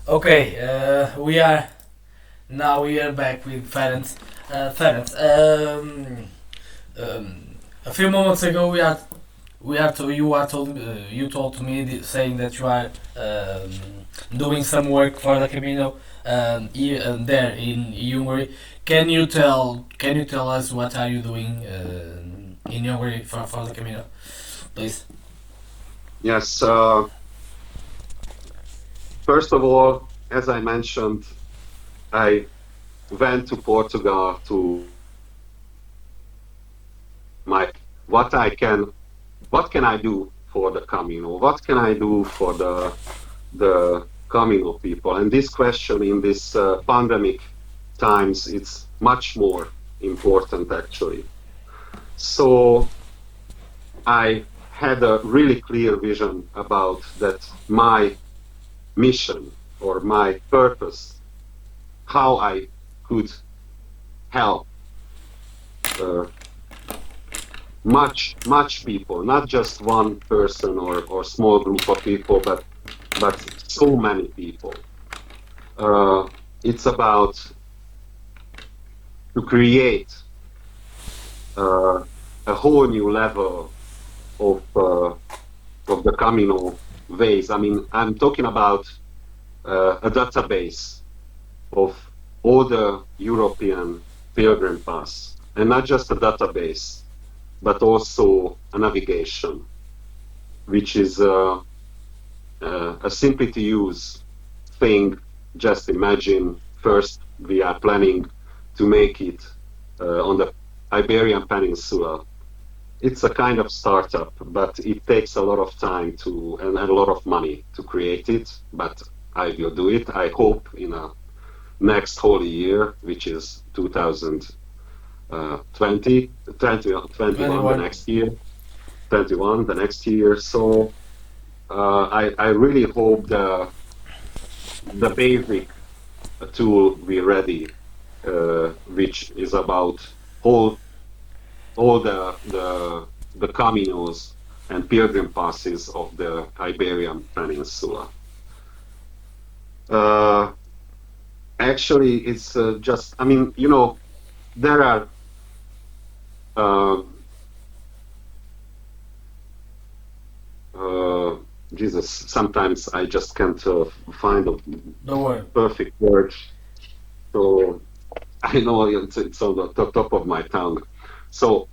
Okay, we are back with Ferenc. Ferenc, a few moments ago you told to me saying that you are doing some work for the Camino there in Hungary. Can you tell us what are you doing in Hungary for the Camino, please? Yes, first of all, as I mentioned, I went to Portugal to my what can I do for the Camino? What can I do for the Camino people? And this question in this pandemic times, it's much more important actually. So I had a really clear vision about that my mission or my purpose, how I could help uh, much people, not just one person or small group of people, but so many people. Uh, it's about to create uh, a whole new level of the Camino ways. I mean, I'm talking about a database of all the European pilgrim paths, and not just a database, but also a navigation, which is a simply to use thing. Just imagine first we are planning to make it on the Iberian Peninsula. It's a kind of startup, but it takes a lot of time and a lot of money to create it. But I will do it. I hope in a next holy year, which is 2021, the 21. next year, 21, the next year. So I really hope the basic tool be ready, which is about all all the caminos and pilgrim passes of the Iberian Peninsula. Uh, Actually, it's just, I mean, there are uh, uh, Jesus. Sometimes I just can't find a Don't worry. perfect word. So I know it's on the top of my tongue. So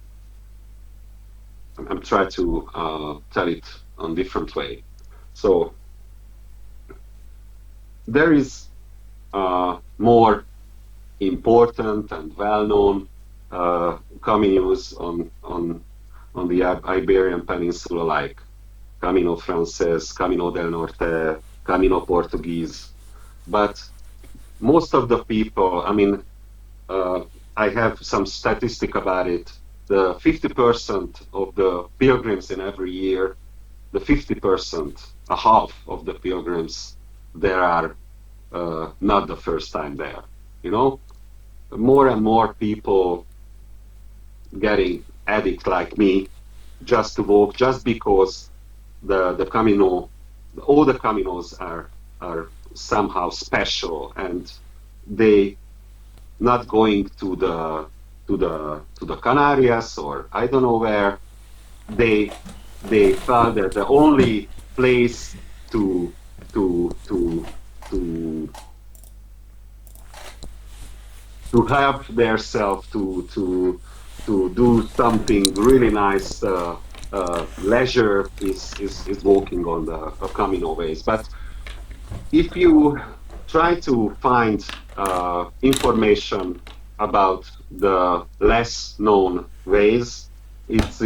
I'm trying to tell it on different way. So there is more important and well-known communes on the Iberian Peninsula, like Camino Frances, Camino del Norte, Camino Portuguese. But most of the people, I mean, uh, I have some statistic about it. The 50% of the pilgrims in every year, the 50%, a half of the pilgrims, there are not the first time there. You know, more and more people getting addict like me just to walk, just because the Camino, all the Caminos are somehow special, and they not going to the Canarias or I don't know where. They felt that the only place to to to to help themselves to do something really nice, leisure is walking on the Camino ways. But if you try to find information about the less known ways, it's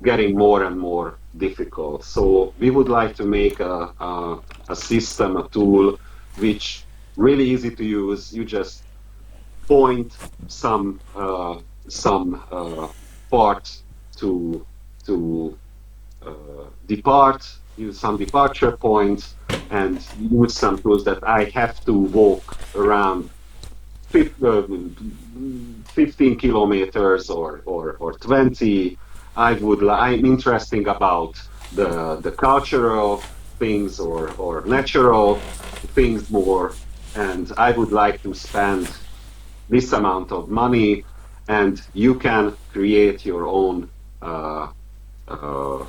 getting more and more difficult. So we would like to make a system, a tool, which really easy to use. You just point some part to to depart, use some departure points, and use some tools that I have to walk around 15 kilometers or 20. I'm interested about the cultural things or natural things more, and I would like to spend this amount of money, and you can create your own uh, uh,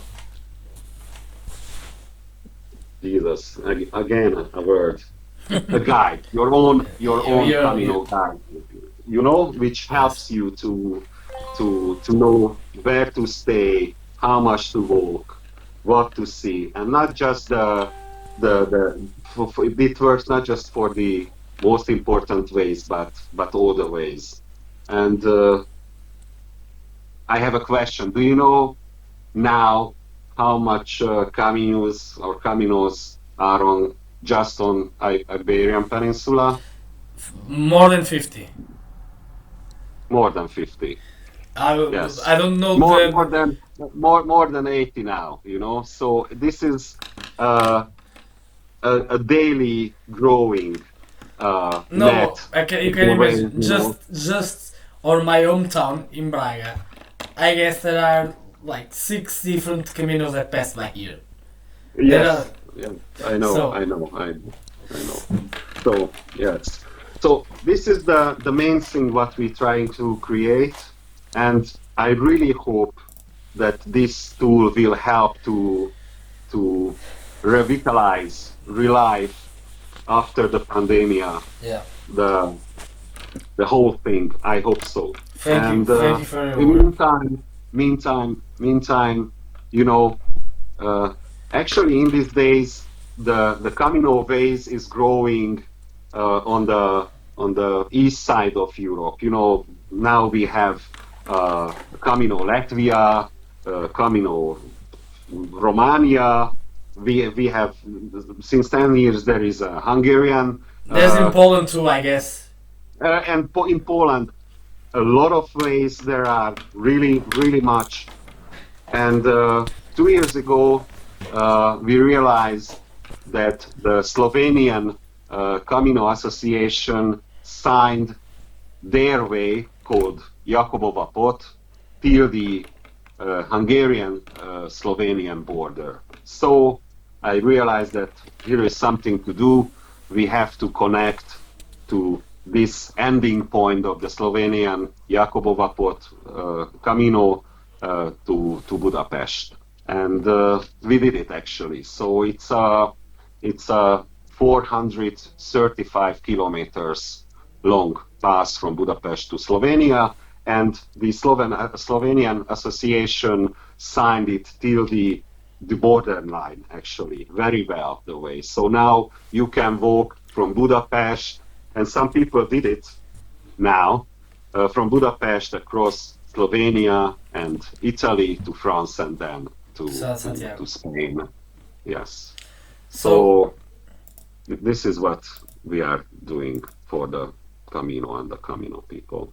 Jesus, again a word, a guide, your own You Camino guide, which yes. helps you to know where to stay, how much to walk, what to see, and not just it works not just for the most important ways, but all the ways. And I have a question. Do you know now how much caminos are on just on Iberian Peninsula? More than 50. More than 50. I, Yes. I don't know More the. more than more than 80 now, So this is uh, a daily growing No, net you can for ways, imagine. Just on my hometown in Braga, I guess there are like 6 different caminos that pass by here. There are. Yes, yes, I know, So, I know, I know, I know. So yes, so this is the main thing what we're trying to create, and I really hope that this tool will help to revitalize, relive after the pandemia, yeah. the the whole thing. I hope so. Thank you. And Thank you for your in work. meantime, you know, uh, actually in these days, the Camino Ways is growing on the east side of Europe. Now we have Camino Latvia, Camino Romania. We have since 10 years there is a Hungarian, There's in uh, Poland too, I guess. and in Poland a lot of ways there are really much. And 2 years ago, we realized that the Slovenian Camino Association signed their way, called Jakobova Pot, till the Hungarian Slovenian border. So I realized that here is something to do. We have to connect to this ending point of the Slovenian Jakobova Pot Camino to Budapest, and we did it actually. So it's a 435 kilometers long pass from Budapest to Slovenia, and the Slovenian Association signed it till the borderline, actually, very well the way. So now you can walk from Budapest, and some people did it now, from Budapest across Slovenia and Italy to France and then to Santiago. Spain. Yes. So, So this is what we are doing for the Camino and the Camino people.